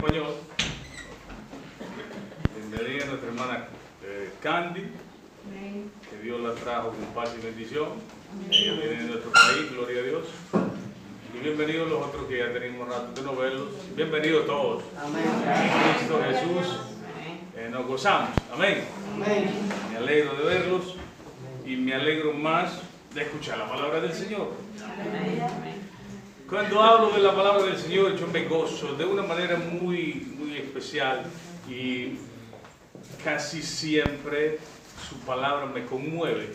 español. Bienvenida a nuestra hermana Candy, que Dios la trajo con paz y bendición. Ella viene de nuestro país, gloria a Dios. Y bienvenidos los otros que ya tenemos rato de no verlos. Bienvenidos todos. Amén. En Cristo Jesús nos gozamos. Amén. Amén. Me alegro de verlos y me alegro más de escuchar la palabra del Señor. Cuando hablo de la palabra del Señor, yo me gozo de una manera muy especial y casi siempre su palabra me conmueve.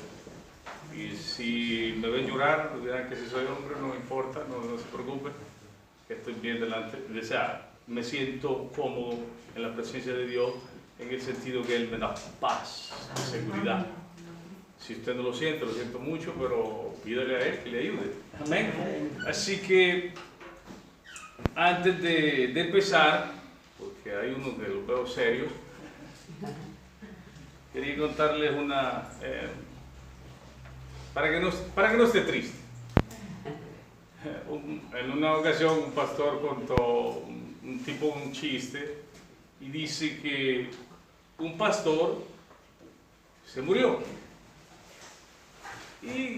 Y si me ven llorar, dirán que si soy hombre no me importa, no se preocupen, que estoy bien delante. O sea, me siento cómodo en la presencia de Dios en el sentido que Él me da paz, seguridad. Si usted no lo siento mucho, pero pídale a Él que le ayude. Amén. Así que antes de empezar, porque hay unos que los veo serios, quería contarles una, para que no esté triste. En una ocasión un pastor contó un chiste y dice que un pastor se murió y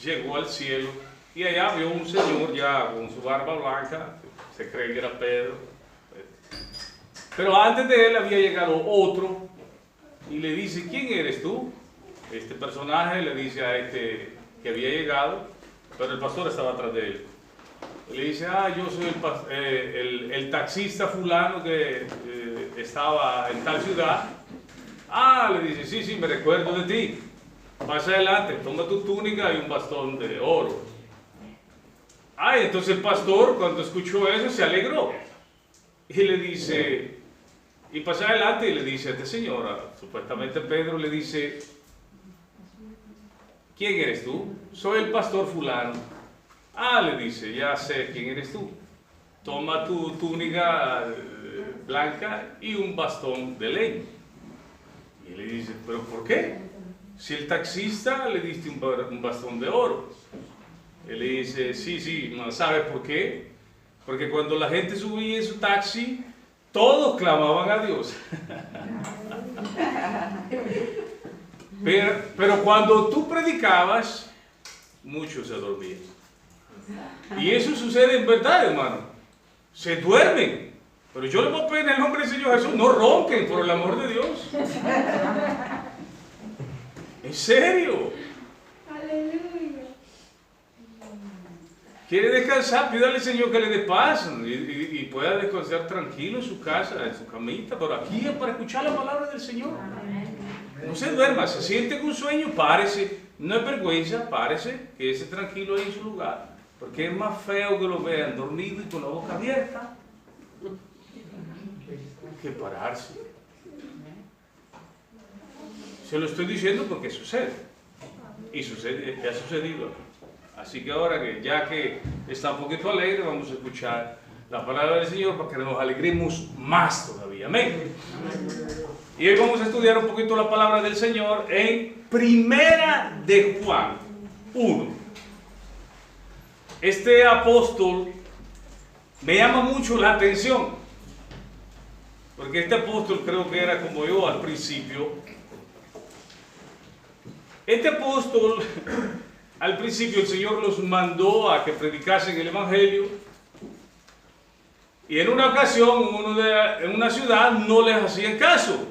llegó al cielo y allá vio un señor ya con su barba blanca, se cree que era Pedro, pero antes de él había llegado otro y le dice: ¿quién eres tú? Este personaje le dice a este que había llegado, pero el pastor estaba atrás de él. Le dice: yo soy el taxista fulano que estaba en tal ciudad. Le dice: sí, me recuerdo de ti. Pasa adelante, toma tu túnica y un bastón de oro. Entonces el pastor, cuando escuchó eso, se alegró. Y le dice, y pasa adelante y le dice a esta señora, supuestamente Pedro, le dice: ¿quién eres tú? Soy el pastor fulano. Le dice: ya sé quién eres tú. Toma tu túnica blanca y un bastón de leña. Y le dice: ¿pero por qué? Si el taxista le diste un bastón de oro. Él le dice: sí, ¿no sabes por qué? Porque cuando la gente subía en su taxi, todos clamaban a Dios. Pero cuando tú predicabas, muchos se dormían. Y eso sucede en verdad, hermano. Se duermen. Pero yo les voy a pedir en el nombre del Señor Jesús: no ronquen, por el amor de Dios. ¿En serio? Aleluya. ¿Quiere descansar? Pídale al Señor que le dé paz y pueda descansar tranquilo en su casa, en su camita. Pero aquí es para escuchar la palabra del Señor. No se duerma. Se siente con sueño, párese. No es vergüenza, párese, quédese tranquilo ahí en su lugar. Porque es más feo que lo vean dormido y con la boca abierta que pararse. Se lo estoy diciendo porque sucede. Y sucede, ha sucedido. Así que ahora que ya que está un poquito alegre, vamos a escuchar la palabra del Señor para que nos alegremos más todavía. Amén. Y hoy vamos a estudiar un poquito la palabra del Señor en Primera de Juan 1. Este apóstol me llama mucho la atención, porque este apóstol creo que era como yo al principio. Este apóstol, al principio el Señor los mandó a que predicasen el Evangelio, y en una ocasión en una ciudad no les hacían caso,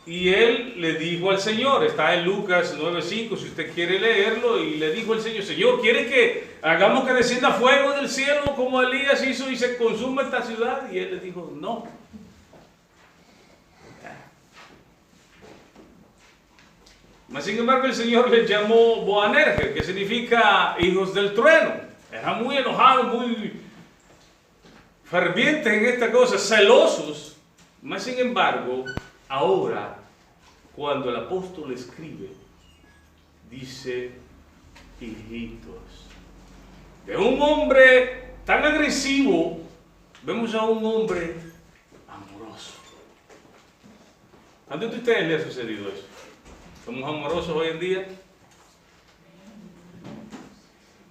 y él le dijo al Señor, está en Lucas 9:5 si usted quiere leerlo, y le dijo el Señor: Señor, ¿quieres que hagamos que descienda fuego del cielo como Elías hizo y se consuma esta ciudad? Y él le dijo: no. Mas sin embargo el Señor les llamó Boanerges, que significa hijos del trueno. Eran muy enojados, muy fervientes en esta cosa, celosos. Mas sin embargo, ahora, cuando el apóstol escribe, dice: hijitos. De un hombre tan agresivo, vemos a un hombre amoroso. ¿A dónde a ustedes les ha sucedido eso? ¿Somos amorosos hoy en día?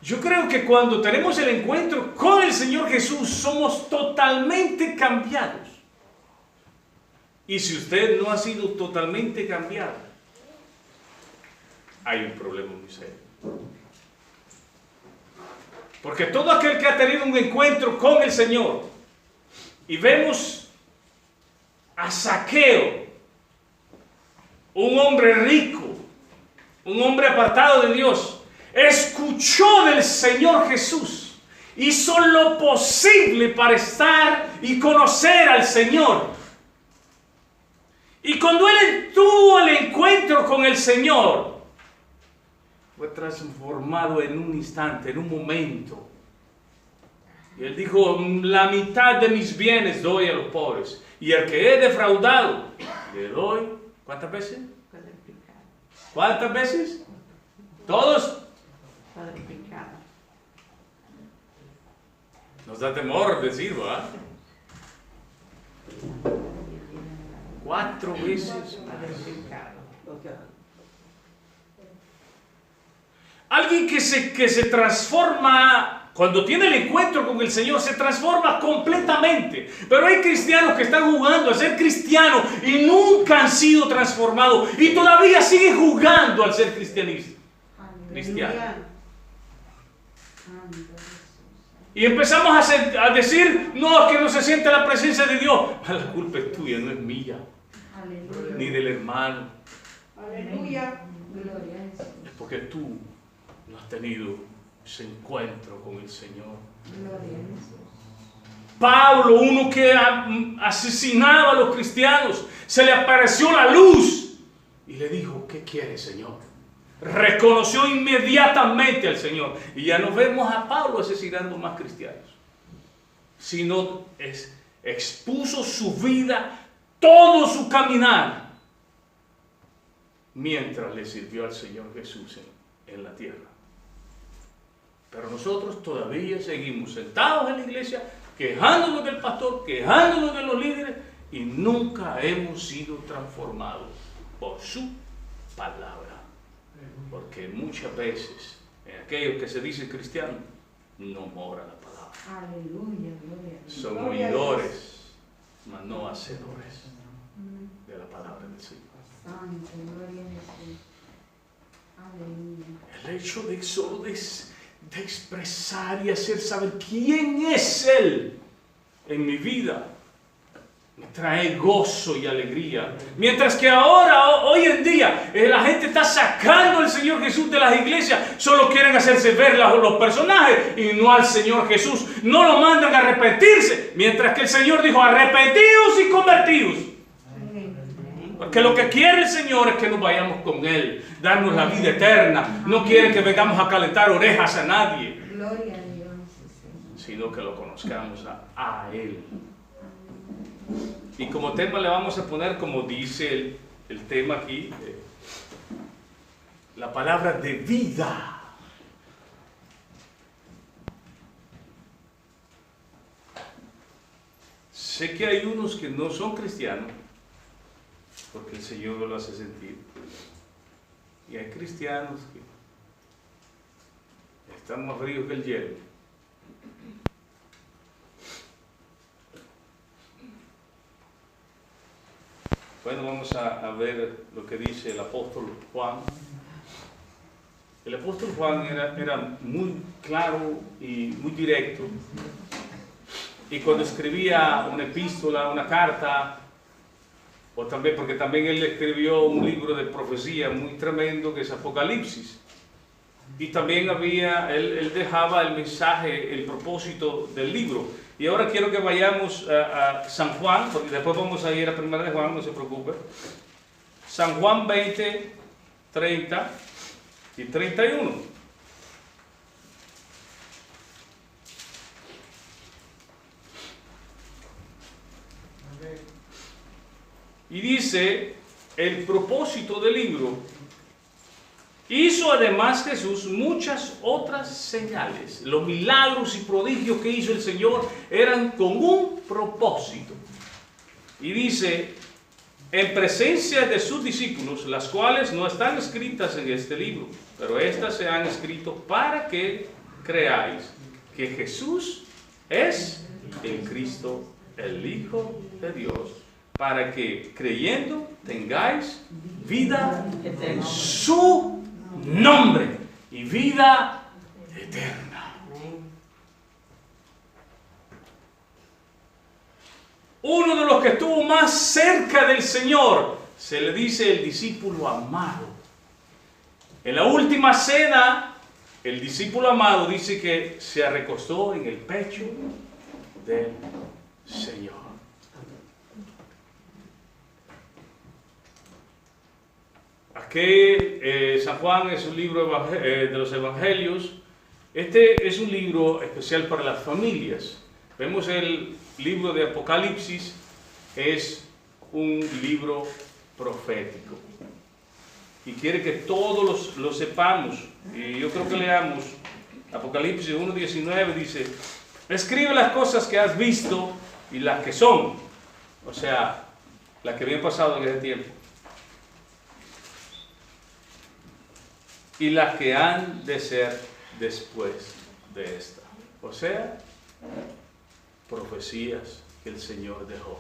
Yo creo que cuando tenemos el encuentro con el Señor Jesús, somos totalmente cambiados. Y si usted no ha sido totalmente cambiado, hay un problema muy serio. Porque todo aquel que ha tenido un encuentro con el Señor, y vemos a Zaqueo, un hombre rico, un hombre apartado de Dios, escuchó del Señor Jesús, hizo lo posible para estar y conocer al Señor. Y cuando él tuvo el encuentro con el Señor, fue transformado en un instante, en un momento. Y él dijo, la mitad de mis bienes doy a los pobres. Y el que he defraudado, le doy, ¿cuántas veces? ¿Cuántas veces? ¿Todos? Nos da temor decir, ¿verdad? 4 veces. Alguien que se transforma, cuando tiene el encuentro con el Señor, se transforma completamente. Pero hay cristianos que están jugando a ser cristianos y nunca han sido transformados y todavía siguen jugando al ser cristiano. Y empezamos a decir, no, es que no se siente la presencia de Dios. La culpa es tuya, no es mía. Aleluya. Ni del hermano. Aleluya. Es porque tú no has tenido ese encuentro con el Señor. Pablo, uno que asesinaba a los cristianos, se le apareció la luz y le dijo, ¿qué quiere, Señor? Reconoció inmediatamente al Señor. Y ya no vemos a Pablo asesinando más cristianos, sino expuso su vida, todo su caminar, mientras le sirvió al Señor Jesús en la tierra. Pero nosotros todavía seguimos sentados en la iglesia, quejándonos del pastor, quejándonos de los líderes, y nunca hemos sido transformados por su palabra. Porque muchas veces en aquellos que se dicen cristianos no mora la palabra. Aleluya, gloria. Son oidores, mas no hacedores de la palabra del Señor. Santo, gloria a Jesús. Aleluya. El hecho de solo de expresar y hacer saber quién es Él en mi vida me trae gozo y alegría. Mientras que ahora, hoy en día, la gente está sacando al Señor Jesús de las iglesias. Solo quieren hacerse ver los personajes y no al Señor Jesús. No lo mandan a arrepentirse. Mientras que el Señor dijo, arrepentidos y convertidos. Porque lo que quiere el Señor es que nos vayamos con Él, darnos la vida eterna. No quiere que vengamos a calentar orejas a nadie, Gloria a Dios, sino que lo conozcamos a Él. Y como tema le vamos a poner, como dice el tema aquí, la palabra de vida. Sé que hay unos que no son cristianos, porque el Señor lo hace sentir. Y hay cristianos que están más fríos que el hielo. Bueno, vamos a ver lo que dice el apóstol Juan. El apóstol Juan era muy claro y muy directo. Y cuando escribía una epístola, una carta, o también, porque también él escribió un libro de profecía muy tremendo que es Apocalipsis. Y también él dejaba el mensaje, el propósito del libro. Y ahora quiero que vayamos a San Juan, porque después vamos a ir a 1 de Juan, no se preocupe. San Juan 20, 30 y 31. Y dice, el propósito del libro: hizo además Jesús muchas otras señales. Los milagros y prodigios que hizo el Señor eran con un propósito. Y dice, en presencia de sus discípulos, las cuales no están escritas en este libro, pero estas se han escrito para que creáis que Jesús es el Cristo, el Hijo de Dios, para que creyendo tengáis vida en su nombre y vida eterna. Uno de los que estuvo más cerca del Señor se le dice el discípulo amado. En la última cena, el discípulo amado dice que se recostó en el pecho del Señor. Aquí San Juan es un libro de los evangelios. Este es un libro especial para las familias. Vemos el libro de Apocalipsis, es un libro profético. Y quiere que todos lo sepamos. Y yo creo que leamos Apocalipsis 1:19, dice: escribe las cosas que has visto y las que son. O sea, las que habían pasado en ese tiempo. Y las que han de ser después de esta. O sea, profecías que el Señor dejó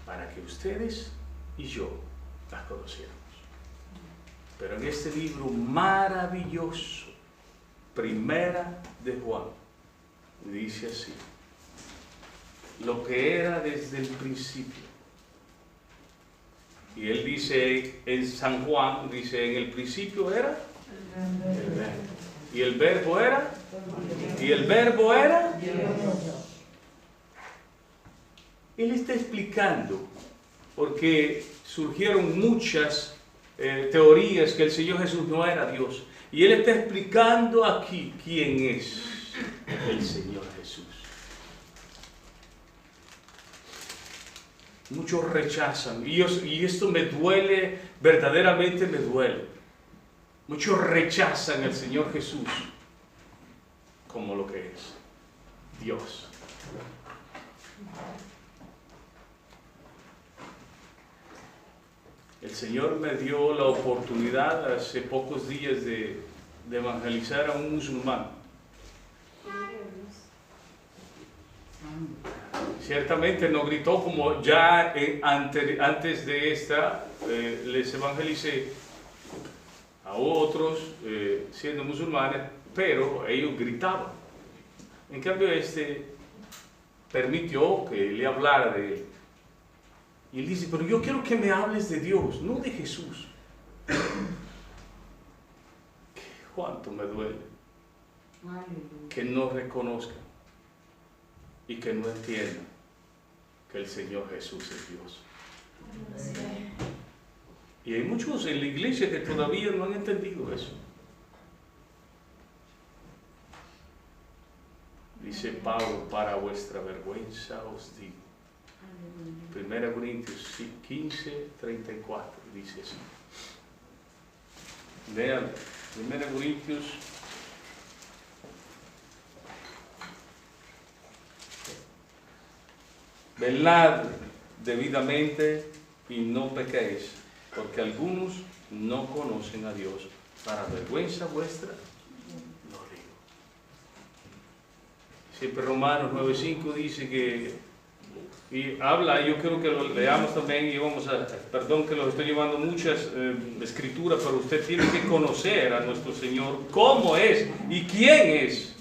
para que ustedes y yo las conociéramos. Pero en este libro maravilloso, Primera de Juan, dice así: lo que era desde el principio. Y él dice en San Juan, dice, en el principio era el verbo. Y el verbo era, y el verbo era Dios. Él está explicando, porque surgieron muchas teorías que el Señor Jesús no era Dios. Y Él está explicando aquí quién es el Señor Jesús. Muchos rechazan, y esto me duele, verdaderamente me duele. Muchos rechazan al Señor Jesús como lo que es Dios. El Señor me dio la oportunidad hace pocos días de evangelizar a un musulmán. Ciertamente no gritó como ya antes de esta, les evangelicé a otros siendo musulmanes, pero ellos gritaban. En cambio permitió que le hablara de él. Y él dice: pero yo quiero que me hables de Dios, no de Jesús. ¿Cuánto me duele que no reconozcan y que no entiendan que el Señor Jesús es Dios? Y hay muchos en la iglesia que todavía no han entendido eso. Dice Pablo: para vuestra vergüenza os digo. 1 Corintios 15:34 dice así. Vean, 1 Corintios 15:34. Velad debidamente y no pequéis, porque algunos no conocen a Dios. Para vergüenza vuestra lo digo. Siempre Romanos 9:5 dice que, y habla, yo creo que lo leamos también, y perdón que los estoy llevando muchas escrituras, pero usted tiene que conocer a nuestro Señor, cómo es y quién es.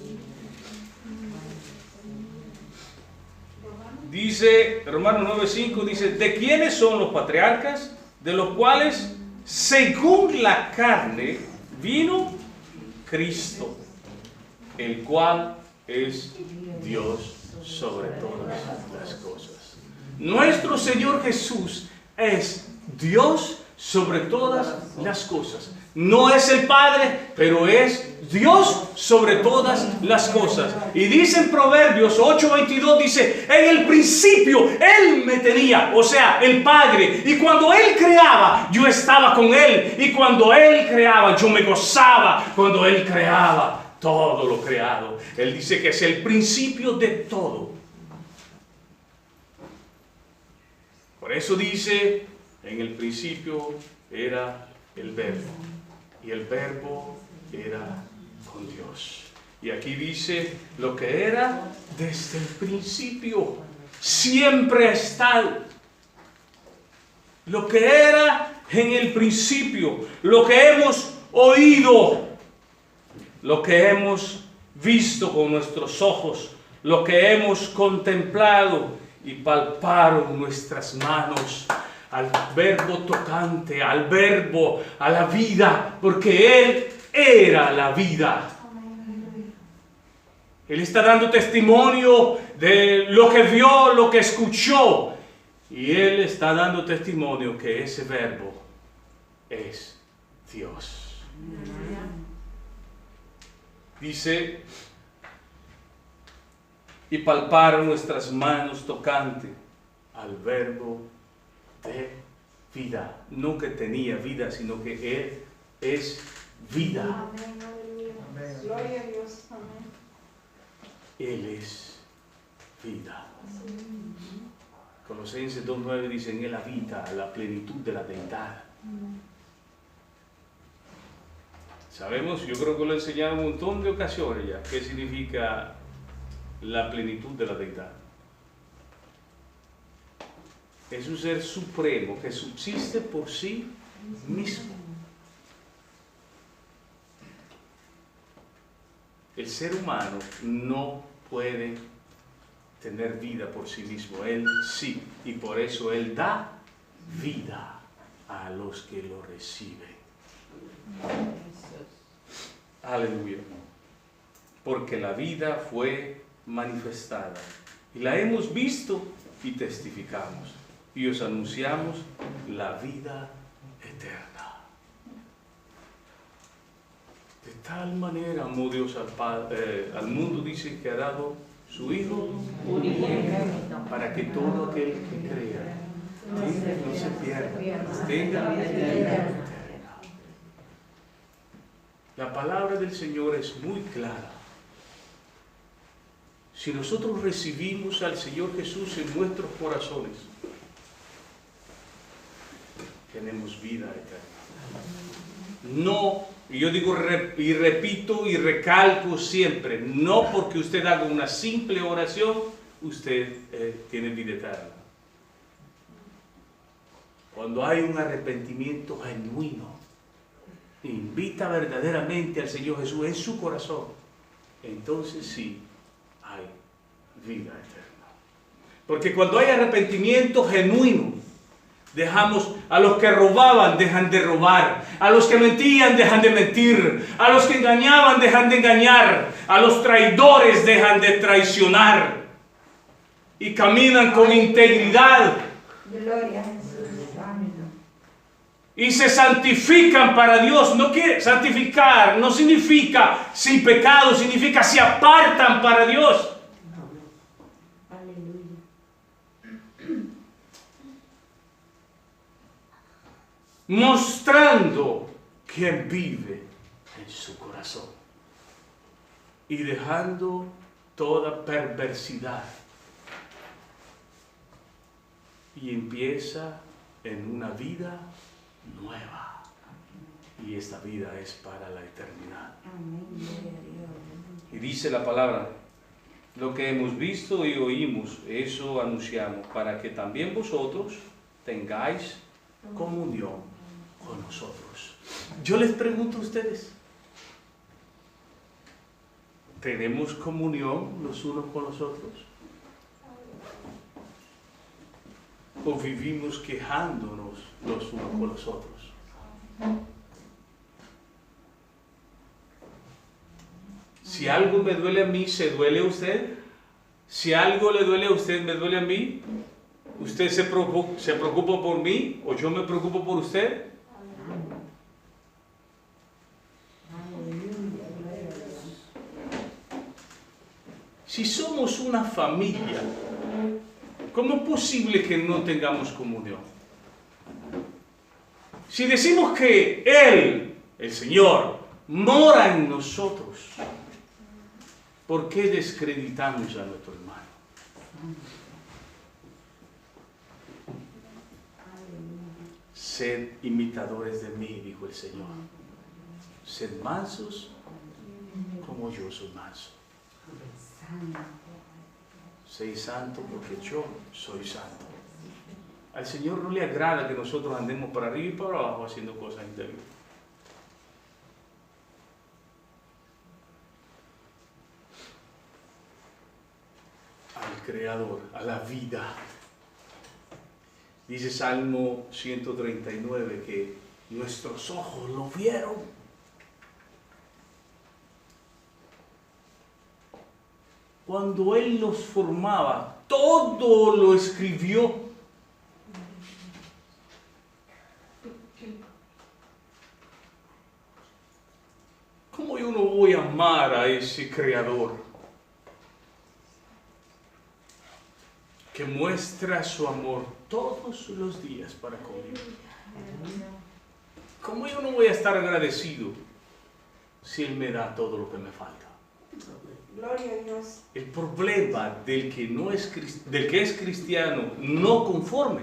Dice, Romanos 9:5 dice: ¿de quiénes son los patriarcas? De los cuales, según la carne, vino Cristo, el cual es Dios sobre todas las cosas. Nuestro Señor Jesús es Dios sobre todas las cosas. No es el Padre, pero es Dios sobre todas las cosas. Y dice en Proverbios 8:22, dice: en el principio Él me tenía, o sea, el Padre. Y cuando Él creaba, yo estaba con Él. Y cuando Él creaba, yo me gozaba cuando Él creaba todo lo creado. Él dice que es el principio de todo. Por eso dice: en el principio era el verbo, y el verbo era con Dios, Y aquí dice lo que era desde el principio. Siempre ha estado. Lo que era en el principio. Lo que hemos oído. Lo que hemos visto con nuestros ojos. Lo que hemos contemplado y palparon nuestras manos al verbo tocante, al verbo, a la vida, porque Él era la vida. Él está dando testimonio de lo que vio, lo que escuchó, y Él está dando testimonio que ese verbo es Dios. Dice, y palparon nuestras manos tocante al verbo de vida. No que tenía vida, sino que Él es vida. Amén, aleluya. Gloria a Dios. Amén. Él es vida. Colosenses 2:9 dice, en Él habita la plenitud de la deidad. Sabemos, yo creo que lo he enseñado en un montón de ocasiones ya, qué significa la plenitud de la deidad. Es un ser supremo que subsiste por sí mismo. El ser humano no puede tener vida por sí mismo. Él sí, y por eso Él da vida a los que lo reciben. Aleluya. Porque la vida fue manifestada y la hemos visto y testificamos y os anunciamos la vida eterna. De tal manera amó Dios al mundo, dice que ha dado su Hijo para que todo aquel que crea no se pierda, tenga vida eterna. La palabra del Señor es muy clara. Si nosotros recibimos al Señor Jesús en nuestros corazones, tenemos vida eterna. No, y yo digo y repito y recalco siempre, no porque usted haga una simple oración, usted tiene vida eterna. Cuando hay un arrepentimiento genuino, invita verdaderamente al Señor Jesús en su corazón, entonces sí hay vida eterna. Porque cuando hay arrepentimiento genuino, dejamos a los que robaban, dejan de robar, a los que mentían, dejan de mentir, a los que engañaban, dejan de engañar, a los traidores, dejan de traicionar y caminan con integridad. Gloria a Jesús. Amén. Y se santifican para Dios. No quiere santificar, no significa sin pecado, significa se apartan para Dios. Aleluya. Mostrando quién vive en su corazón y dejando toda perversidad. Y empieza en una vida nueva. Y esta vida es para la eternidad. Amén. Gloria a Dios. Y dice la palabra, lo que hemos visto y oímos, eso anunciamos, para que también vosotros tengáis comunión con nosotros. Yo les pregunto a ustedes, ¿tenemos comunión los unos con los otros? ¿O vivimos quejándonos los unos con los otros? Si algo me duele a mí, ¿se duele a usted? Si algo le duele a usted, ¿me duele a mí? ¿Usted se preocupa por mí o yo me preocupo por usted? Si somos una familia, ¿cómo es posible que no tengamos comunión? Si decimos que Él, el Señor, mora en nosotros, ¿por qué descreditamos a nuestro hermano? Sed imitadores de mí, dijo el Señor. Sed mansos como yo soy manso. Sé santo porque yo soy santo. Al Señor no le agrada que nosotros andemos para arriba y para abajo haciendo cosas interiores. Al Creador, a la vida. Dice Salmo 139 que nuestros ojos lo vieron. Cuando Él nos formaba, todo lo escribió. ¿Cómo yo no voy a amar a ese Creador que muestra su amor todos los días para conmigo? ¿Cómo yo no voy a estar agradecido si Él me da todo lo que me falta? Gloria a Dios. El problema del que es cristiano no conforme,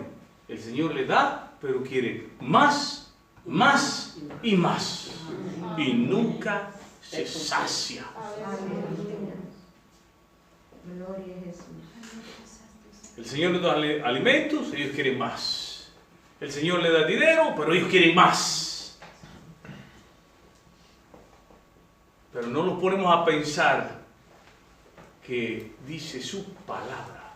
el Señor le da, pero quiere más, más y más. Y nunca se sacia. Aleluya. Gloria a Jesús. El Señor le da alimentos, ellos quieren más. El Señor le da dinero, pero ellos quieren más. Pero no nos ponemos a pensar que dice su palabra,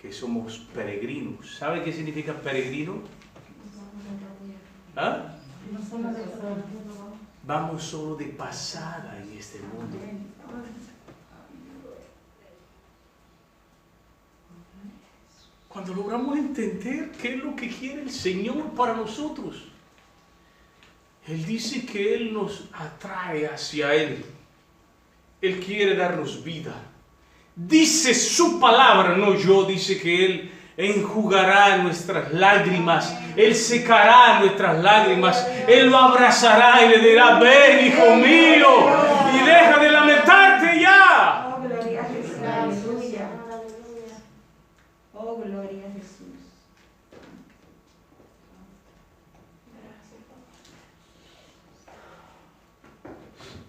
que somos peregrinos. ¿Sabe qué significa peregrino? ¿Ah? Vamos solo de pasada en este mundo. Cuando logramos entender qué es lo que quiere el Señor para nosotros, Él dice que Él nos atrae hacia Él. Él quiere darnos vida. Dice su palabra, no yo, dice que Él enjugará nuestras lágrimas. Él secará nuestras lágrimas. Él lo abrazará y le dirá, ven, hijo mío, y deja de lamentarte ya. Oh, gloria a Jesús. Aleluya. Oh, gloria a Jesús.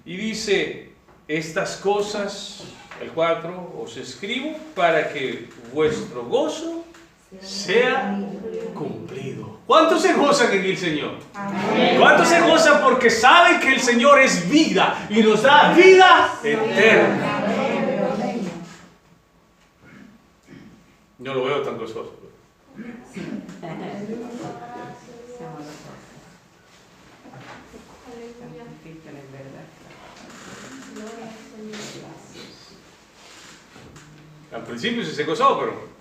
Y dice, estas cosas, el 4, os escribo para que vuestro gozo sea cumplido. ¿Cuántos se gozan en el Señor? Amén. ¿Cuántos se gozan porque saben que el Señor es vida y nos da vida eterna? Amén. Yo lo veo tan gozoso. Al principio sí se gozó, pero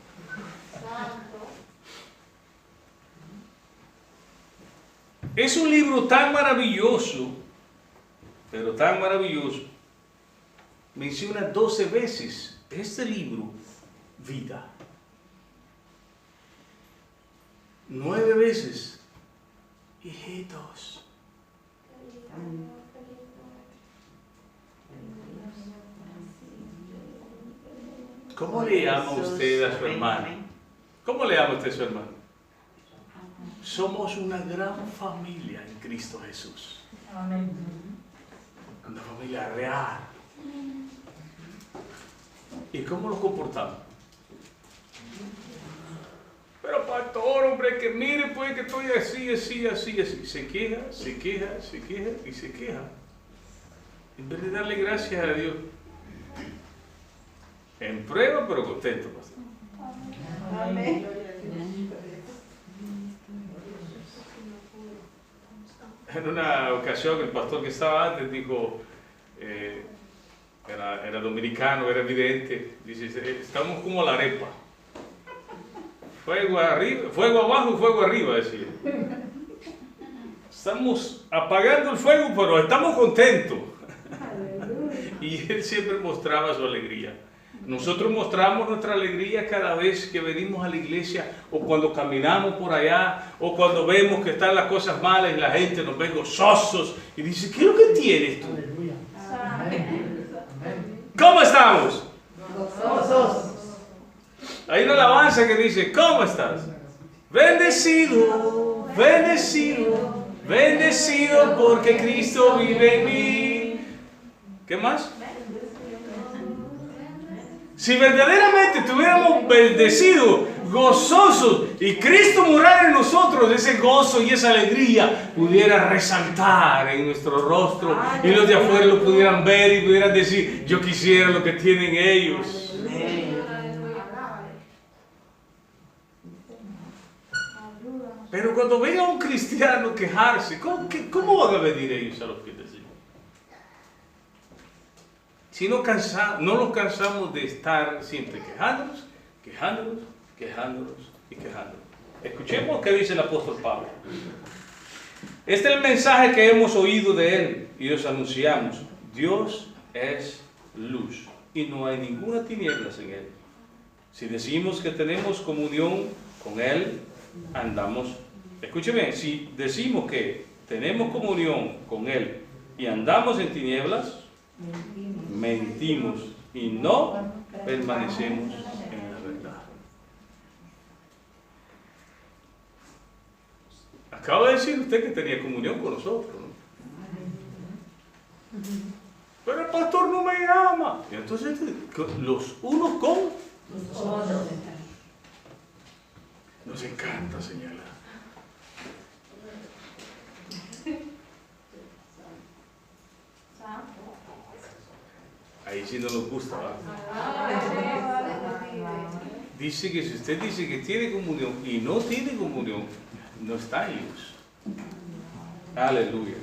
es un libro tan maravilloso, pero tan maravilloso. Menciona 12 veces este libro, vida. 9 veces, hijitos. ¿Cómo le llama usted a su hermano? ¿Cómo le llama usted a su hermano? Somos una gran familia en Cristo Jesús. Una familia real. ¿Y cómo nos comportamos? Pero pastor, hombre, que mire pues que estoy así. Se queja y se queja. En vez de darle gracias a Dios. En prueba, pero contento, pastor. Amén. En una ocasión el pastor que estaba antes dijo, era dominicano, era evidente, dice, estamos como la arepa. Fuego arriba, fuego abajo y fuego arriba, decía. Estamos apagando el fuego, pero estamos contentos. Y él siempre mostraba su alegría. Nosotros mostramos nuestra alegría cada vez que venimos a la iglesia o cuando caminamos por allá o cuando vemos que están las cosas malas y la gente nos ve gozosos y dice, ¿qué es lo que tienes tú? ¿Cómo estamos? Gozosos. Hay una alabanza que dice, ¿cómo estás? Bendecido, bendecido, bendecido porque Cristo vive en mí. ¿Qué más? Si verdaderamente estuviéramos bendecidos, gozosos, y Cristo morara en nosotros, ese gozo y esa alegría pudiera resaltar en nuestro rostro y los de afuera lo pudieran ver y pudieran decir, yo quisiera lo que tienen ellos. Pero cuando ven a un cristiano quejarse, ¿cómo van a venir ellos a los pies del Señor? Si no nos cansamos de estar siempre quejándonos y quejándonos. Escuchemos qué dice el apóstol Pablo. Este es el mensaje que hemos oído de él y os anunciamos. Dios es luz y no hay ninguna tinieblas en él. Si decimos que tenemos comunión con él, andamos. Escuche bien, si decimos que tenemos comunión con él y andamos en tinieblas, mentimos y no permanecemos en la verdad. Acaba de decir usted que tenía comunión con nosotros, ¿no? Pero el pastor no me ama. Y entonces los unos con los otros. Nos encanta señalar. Ahí sí no nos gusta, ¿verdad? Dice que si usted dice que tiene comunión y no tiene comunión, no está en luz. Aleluya.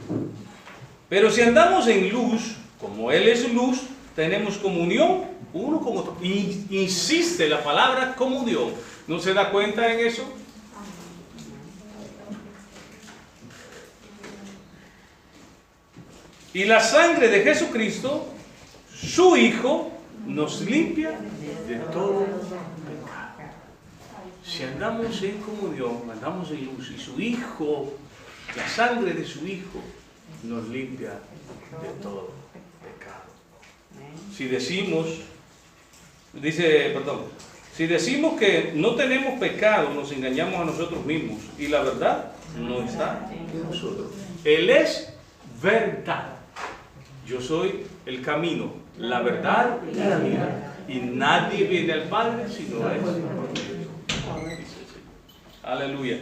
Pero si andamos en luz, como Él es luz, tenemos comunión uno con otro. Y insiste la palabra comunión. ¿No se da cuenta en eso? Y la sangre de Jesucristo, su Hijo, nos limpia de todo pecado. Si andamos en comunión, andamos en luz, y su Hijo, la sangre de su Hijo, nos limpia de todo pecado. Si decimos, si decimos que no tenemos pecado, nos engañamos a nosotros mismos, y la verdad no está en nosotros. Él es verdad. Yo soy el camino, la verdad y la vida. Y nadie viene al Padre si no es por mí. Aleluya.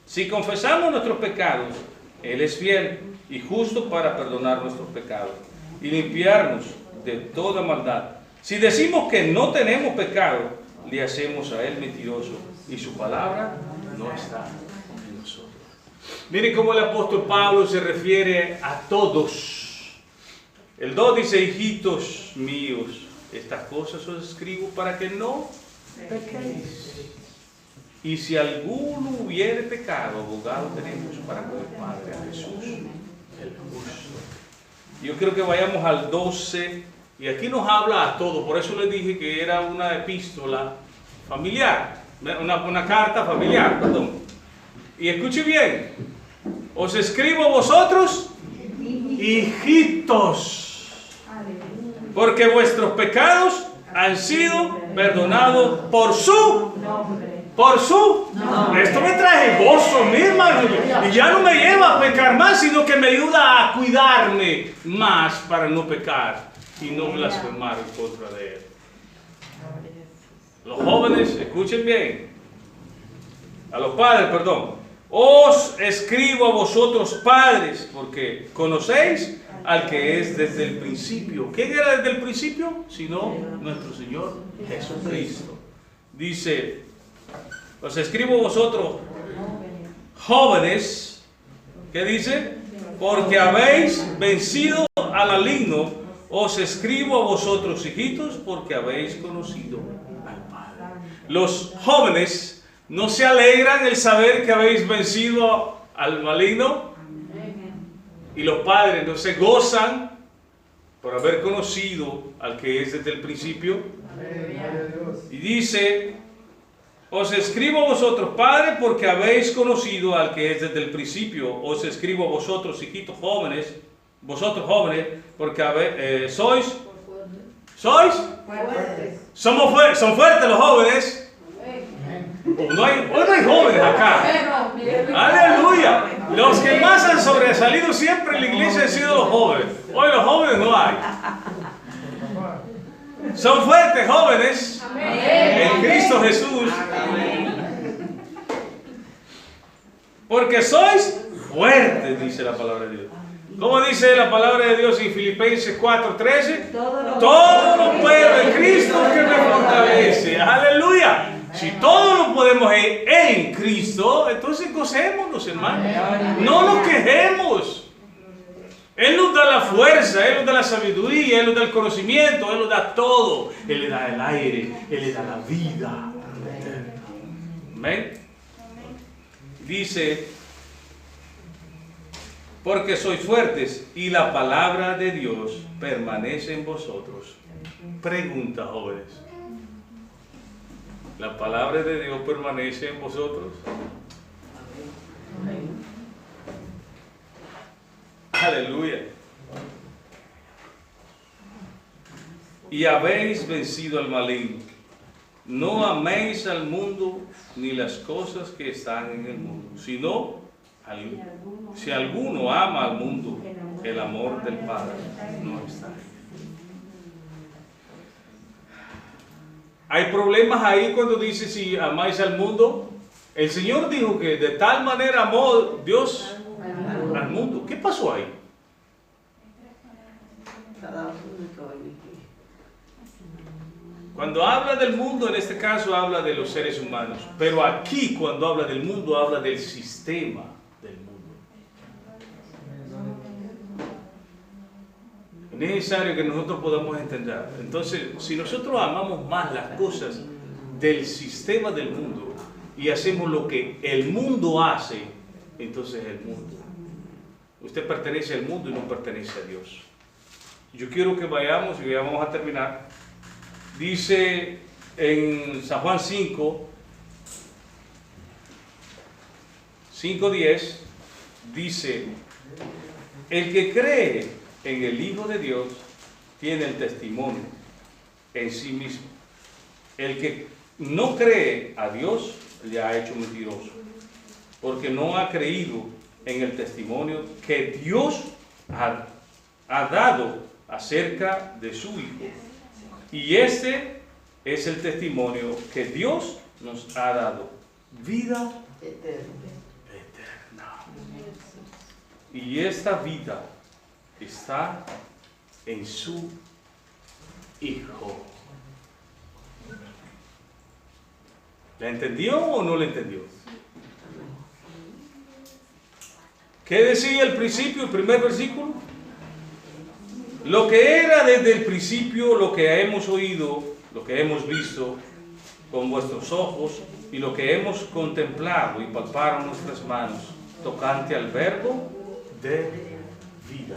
Si confesamos nuestros pecados, Él es fiel y justo para perdonar nuestros pecados y limpiarnos de toda maldad. Si decimos que no tenemos pecado, le hacemos a Él mentiroso y su palabra no está en nosotros. Miren cómo el apóstol Pablo se refiere a todos. El 2 dice, hijitos míos, estas cosas os escribo para que no pequéis. Y si alguno hubiere pecado, abogado tenemos para con el Padre, a Jesús, el justo. Yo quiero que vayamos al 12, y aquí nos habla a todos. Por eso les dije que era una epístola familiar, una carta familiar, perdón. Y escuche bien, os escribo a vosotros, hijitos, porque vuestros pecados han sido perdonados por su nombre. Esto me trae gozo, mi hermano. Y ya no me lleva a pecar más, sino que me ayuda a cuidarme más para no pecar y no blasfemar en contra de Él. Los jóvenes, escuchen bien. A los padres, perdón. Os escribo a vosotros padres, porque conocéis al que es desde el principio. ¿Quién era desde el principio? Sino nuestro Señor Jesucristo. Dice, os escribo a vosotros jóvenes, ¿qué dice? Porque habéis vencido al maligno. Os escribo a vosotros hijitos, porque habéis conocido al Padre. Los jóvenes no se alegran el saber que habéis vencido al maligno. Y los padres no se gozan por haber conocido al que es desde el principio. Y dice, os escribo a vosotros, padres, porque habéis conocido al que es desde el principio. Os escribo a vosotros, hijitos jóvenes, vosotros jóvenes, porque sois fuertes. Son fuertes los jóvenes. Hoy no hay jóvenes acá. Aleluya. Los que más han sobresalido siempre en la iglesia han sido los jóvenes. Hoy los jóvenes no hay. Son fuertes jóvenes en Cristo Jesús. Porque sois fuertes, dice la palabra de Dios. ¿Cómo dice la palabra de Dios en Filipenses 4:13? Todo lo puedo en Cristo que me fortalece. Aleluya. Si todo lo podemos en Cristo, entonces gocémonos, hermanos. No nos quejemos. Él nos da la fuerza, Él nos da la sabiduría, Él nos da el conocimiento, Él nos da todo. Él le da el aire, Él le da la vida. Amén. Dice, porque sois fuertes y la palabra de Dios permanece en vosotros. Pregunta, jóvenes. ¿La palabra de Dios permanece en vosotros? Aleluya. Y habéis vencido al maligno. No améis al mundo ni las cosas que están en el mundo, sino si alguno ama al mundo, el amor del Padre no está en él. Hay problemas ahí cuando dice si amáis al mundo. El Señor dijo que de tal manera amó Dios al mundo. ¿Qué pasó ahí? Cuando habla del mundo, en este caso habla de los seres humanos. Pero aquí cuando habla del mundo, habla del sistema del mundo. Es necesario que nosotros podamos entender. Entonces, si nosotros amamos más las cosas del sistema del mundo y hacemos lo que el mundo hace, entonces el mundo. Usted pertenece al mundo y no pertenece a Dios. Yo quiero que vayamos y ya vamos a terminar. Dice en San Juan 5:10, dice, el que cree en el Hijo de Dios tiene el testimonio en sí mismo. El que no cree a Dios le ha hecho mentiroso, porque no ha creído en el testimonio que Dios ha dado acerca de su Hijo. Y este es el testimonio que Dios nos ha dado, vida eterna. Y esta vida está en su Hijo. ¿La entendió o no la entendió? ¿Qué decía el principio, el primer versículo? Lo que era desde el principio, lo que hemos oído, lo que hemos visto con vuestros ojos y lo que hemos contemplado y palparon nuestras manos, tocante al verbo de vida.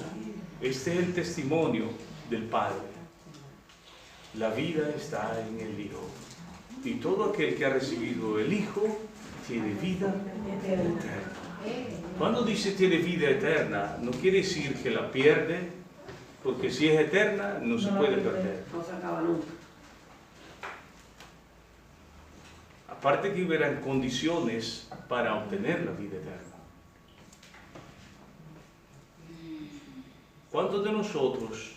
Este es el testimonio del Padre. La vida está en el Hijo. Y todo aquel que ha recibido el Hijo tiene vida eterna. Cuando dice tiene vida eterna, no quiere decir que la pierde, porque si es eterna, no se puede perder. No se acaba nunca. Aparte que hubieran condiciones para obtener la vida eterna. ¿Cuántos de nosotros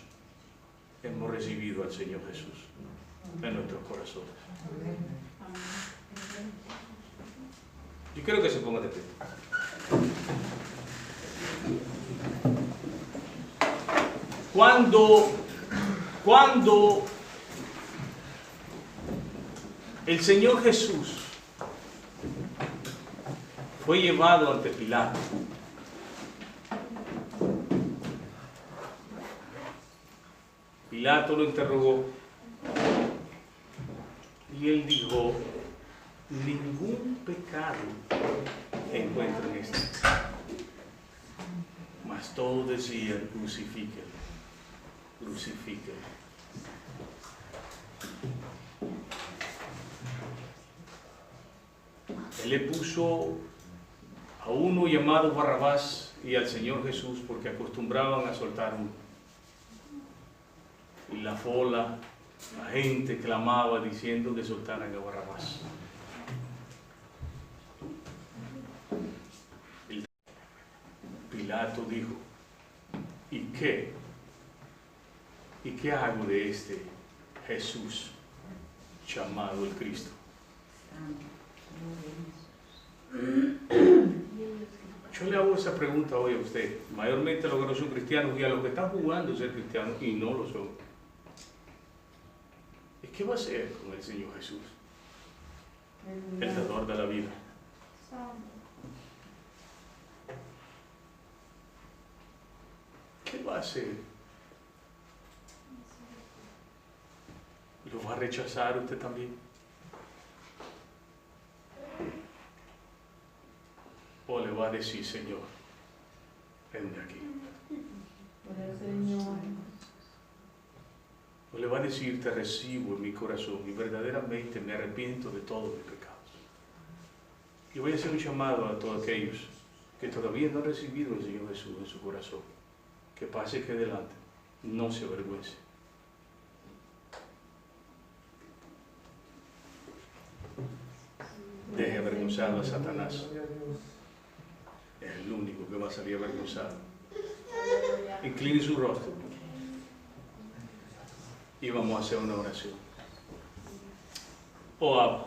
hemos recibido al Señor Jesús en nuestros corazones? Yo quiero que se ponga de pie. Cuando el Señor Jesús fue llevado ante Pilato, Pilato lo interrogó y él dijo, ningún pecado encuentro en este. Mas todos decían, crucifíquenlo, crucifíquenlo. Él le puso a uno llamado Barrabás y al Señor Jesús porque acostumbraban a soltar uno. Y la fola, la gente clamaba diciendo que soltaran a Barrabás. Pilato dijo, ¿y qué? ¿Y qué hago de este Jesús llamado el Cristo? Yo le hago esa pregunta hoy a usted, mayormente a los que no son cristianos y a los que están jugando a ser cristianos y no lo son. ¿Y qué va a hacer con el Señor Jesús, el dador de la vida? ¿Qué va a hacer? ¿Lo va a rechazar usted también? ¿O le va a decir, Señor, ven de aquí? ¿O le va a decir, te recibo en mi corazón y verdaderamente me arrepiento de todos mis pecados? Y voy a hacer un llamado a todos aquellos que todavía no han recibido al Señor Jesús en su corazón. Que pase que adelante, no se avergüence. Deje avergonzado a Satanás. Es el único que va a salir avergonzado. Incline su rostro y vamos a hacer una oración. Oh Abba,